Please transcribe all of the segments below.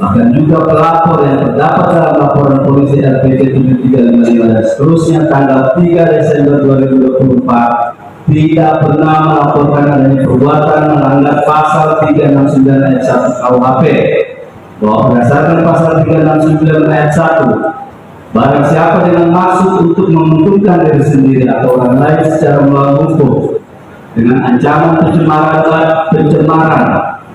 bahkan juga pelapor yang terdapat dalam laporan polisi LPT 7355 dan seterusnya tanggal 3 Desember 2024 tidak pernah melaporkan adanya perbuatan melanggar pasal 369 ayat 1 KUHP, bahwa berdasarkan pasal 369 ayat 1, barang siapa dengan maksud untuk menguntungkan diri sendiri atau orang lain secara melawan hukum dengan ancaman pencemaran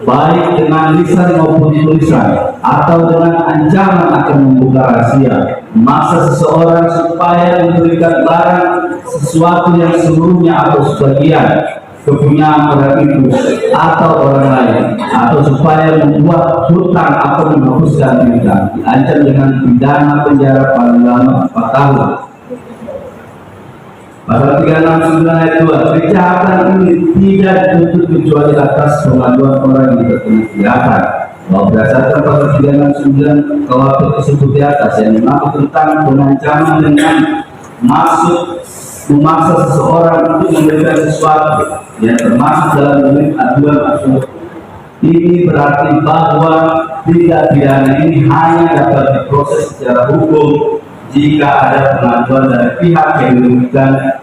baik dengan lisan maupun tulisan atau dengan ancaman akan membuka rahasia, memaksa seseorang supaya memberikan barang sesuatu yang seluruhnya atau sebagian kepunyaan orang itu atau orang lain, atau supaya membuat hutang atau menghapuskan piutang, diancam dengan pidana penjara paling lama 4 tahun. Pasal 369 ayat 2, kejahatan ini tidak dituntut kecuali atas pengaduan orang yang terkena kejahatan. Bahwa berdasarkan pasal 369 KUHP tersebut di atas yang mengatur tentang pengancaman dengan maksud memaksa seseorang untuk memberikan sesuatu yang termasuk dalam delik aduan maksud, ini berarti bahwa tindak pidana ini hanya dapat diproses secara hukum jika ada pengaduan dari pihak yang dirugikan.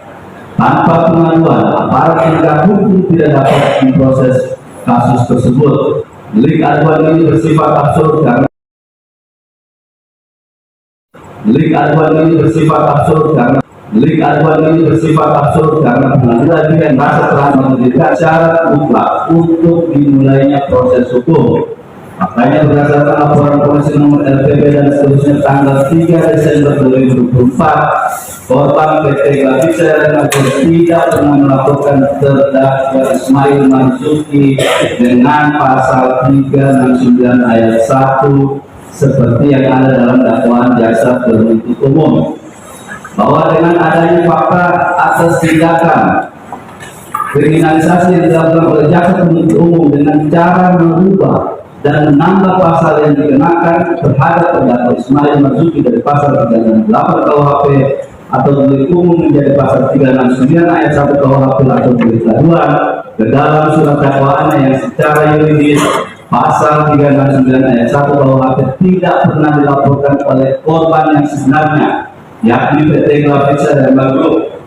Tanpa pengaduan, aparat penegak hukum tidak dapat memproses kasus tersebut. Delik aduan ini bersifat absurd karena pengadilan tidak merasa telah memberikan syarat mutlak untuk dimulainya proses hukum. Makanya berdasarkan laporan polisi nomor LPB dan seterusnya tanggal 3 Desember 2024, korban PT Glavisa tidak pernah melaporkan terdakwa Ismail Marzuki dengan pasal 369 ayat 1 seperti yang ada dalam dakwaan jaksa penuntut umum, bahwa dengan adanya fakta atas tindakan kriminalisasi yang dilakukan oleh jaksa penuntut umum dengan cara merubah dan menambah pasal yang dikenakan terhadap terdakwa Ismail Marzuki dari pasal 368 KUHP atau delik umum menjadi pasal 369 ayat 1 KUHP atau delik aduan ke dalam surat dakwaannya yang secara yuridis pasal 369 ayat 1 KUHP tidak pernah dilaporkan oleh korban yang sebenarnya, yakni PT Glavisa dan Magro,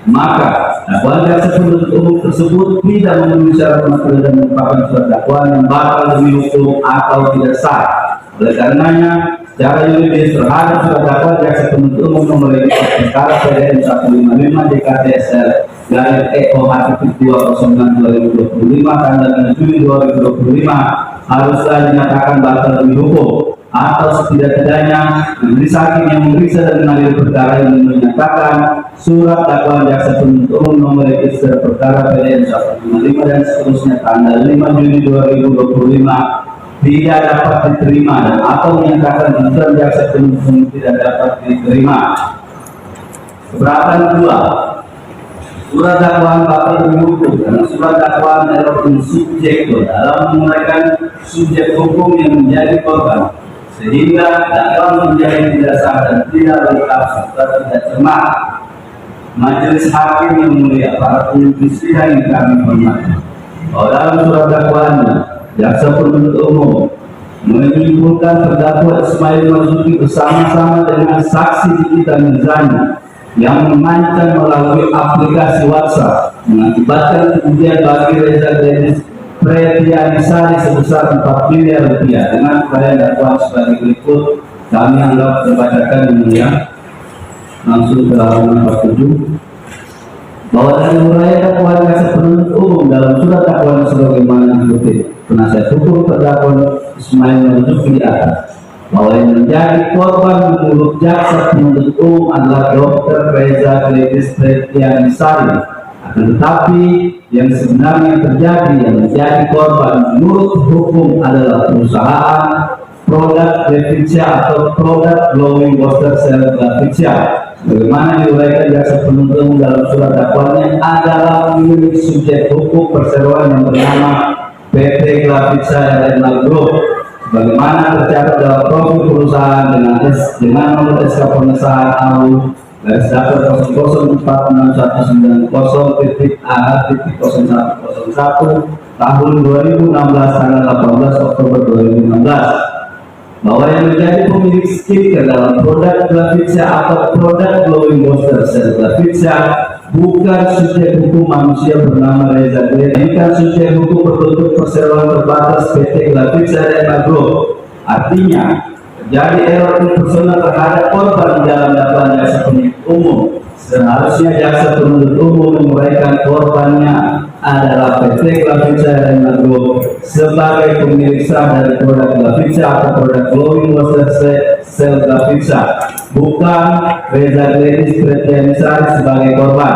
maka dakwaan jaksa penuntut umum tersebut tidak memenuhi syarat material dan merupakan surat dakwaan yang batal demi hukum atau tidak sah. Oleh karenanya, secara yuridis terhadap surat dakwaan jaksa penuntut umum nomor perkara PDN 155 DKTSL garis EOH 209/2025 tanggal 6 Juli 2025 haruslah dinyatakan batal demi hukum, atau setidak-tidaknya majelis hakim yang memeriksa dan mengadili perkara yang menyatakan surat dakwaan jaksa penuntut umum nomor register perkara PDN 155 dan seterusnya tanggal 5 Juni 2025 tidak dapat diterima dan atau menyatakan tuntutan jaksa penuntut umum tidak dapat diterima. Keberatan kedua, surat dakwaan batal demi hukum karena surat dakwaan adalah subjek dalam menguraikan subjek hukum yang menjadi korban, sehingga dakwaan menjadi tidak sah dan tidak lengkap serta tidak cermat. Majelis hakim yang mulia, para penuntut sidang yang kami hormati, bahwa dalam surat dakwaannya jaksa penuntut umum menyimpulkan terdakwa Ismail Marzuki bersama-sama dengan saksi Nikita Mirzani yang memancang melalui aplikasi WhatsApp mengakibatkan kemudian bagi Reza Dennis Pretianisari sebesar 4 miliar rupiah dengan upaya dakwaan sebagai berikut. Kami anggap dibacakan demikian langsung ke halaman 47, bahwa dari uraian dakwaan jaksa penuntut umum dalam surat dakwaan sebagaimana dikutip penasihat hukum terdakwa Ismail Marzuki di atas, bahwa yang menjadi korban menurut jaksa penuntut umum adalah Dr. Reza Dennis Pretianisari. Akan tetapi yang sebenarnya terjadi yang menjadi korban menurut hukum adalah perusahaan produk Glavisia atau produk glowing water cell Glavisia. Bagaimana diuraikan jaksa penuntut umum dalam surat dakwaannya adalah memiliki subjek hukum perseroan yang bernama PT Glavisia dan Group, bagaimana tercatat dalam profil perusahaan dengan nomor SK pengesahan AU garis datar 00466190.A.0101 tahun 2016 tanggal 18 Oktober 2016 bahwa yang menjadi pemilik skincare dalam produk Glavitsa atau produk glowing booster sel Glavitsa bukan subjek hukum manusia bernama Reza Glenn, bukan subjek hukum berbentuk perseroan terbatas PT Glavitsa dan Group. Artinya terjadi error personal terhadap korban dalam dakwaan jaksa penuntut umum. Seharusnya jaksa penuntut umum menguraikan korbannya adalah PT Glavitsa dan Group sebagai pemilik sah dari produk Glavitsa atau produk glowing booster sel Glavitsa, bukan Reza Glenn Pretianisari sebagai korban.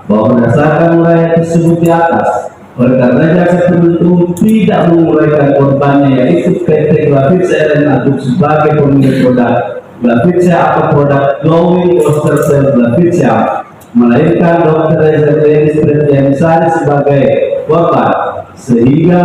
Bahwa berdasarkan uraian tersebut di atas, oleh karena jaksa penuntut umum tidak menguraikan korbannya yaitu PT Glavitsa dan Group sebagai pemilik produk Glavitsa atau produk glowing booster sel Glavitsa, melainkan Dr. Reza Glenn Pretianisari sebagai korban, sehingga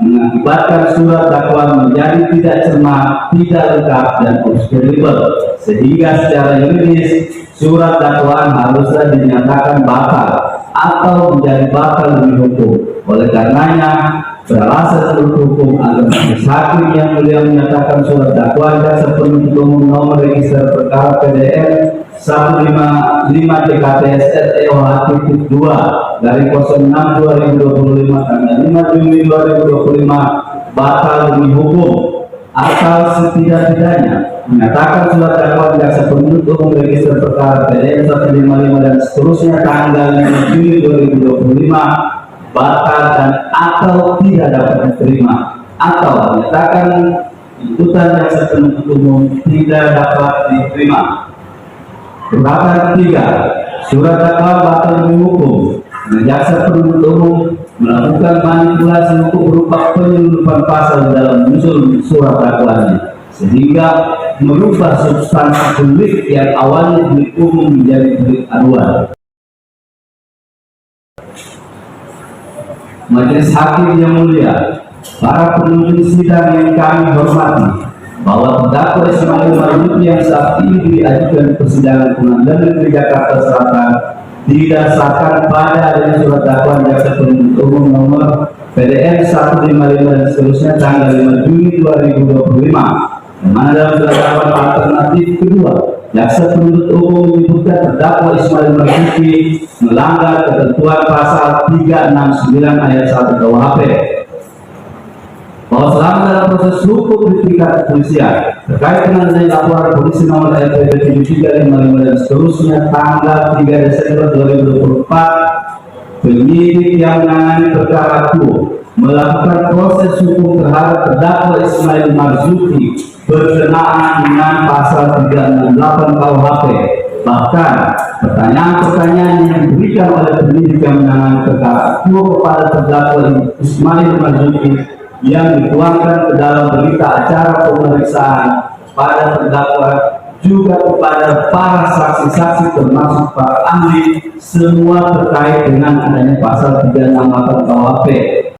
mengakibatkan surat dakwaan menjadi tidak cermat, tidak lengkap dan kredibel, sehingga secara yuridis surat dakwaan harusnya dinyatakan batal atau menjadi batal demi hukum. Oleh karenanya, beralasan menurut hukum agar majelis hakim yang mulia menyatakan surat dakwaan jaksa penuntut umum nomor register perkara PDN 155 DKTS REOH-2 dari 06/2025 tanggal 5 Juni 2025 batal demi hukum asal setidak-tidaknya menyatakan surat dakwaan jaksa penuntut umum register perkara PDN 155 dan seterusnya tanggal 5 Juni 2025 batal dan atau tidak dapat diterima, atau menyatakan tuntutan jaksa penuntut umum tidak dapat diterima. Perkara ketiga, surat dakwaan batal demi hukum. Jaksa penuntut umum melakukan manipulasi hukum berupa penyelundupan pasal dalam menyusun surat dakwaannya, sehingga merubah substansi delik yang awalnya delik umum menjadi delik aduan. Majelis hakim yang mulia, para penunjuk sidang yang kami hormati, bahwa terdakwa Ismail Marzuki yang saat ini diajukan persidangan Pengadilan Negeri Jakarta Selatan didasarkan pada adanya surat dakwaan jaksa penuntut umum nomor PDN 155 dan seterusnya tanggal 5 Juni 2025, yang mana dalam surat dakwaan alternatif kedua jaksa penuntut umum menyebutkan terdakwa Ismail Marzuki melanggar ketentuan pasal 369 ayat 1 KUHP bahwa selama dalam proses hukum di tingkat kepolisian terkait dengan adanya laporan polisi nomor LPB 7355 dan seterusnya tanggal 3 Desember 2024, penyidik yang menangani perkara itu melakukan proses hukum terhadap terdakwa Ismail Marzuki berkenaan dengan pasal 368 KUHP. Bahkan pertanyaan-pertanyaan yang diberikan oleh penyidik yang menangani perkara itu kepada terdakwa Ismail Marzuki yang dituangkan ke dalam berita acara pemeriksaan pada terdakwa juga kepada para saksi-saksi termasuk para ahli, semua terkait dengan adanya pasal 368 KUHP.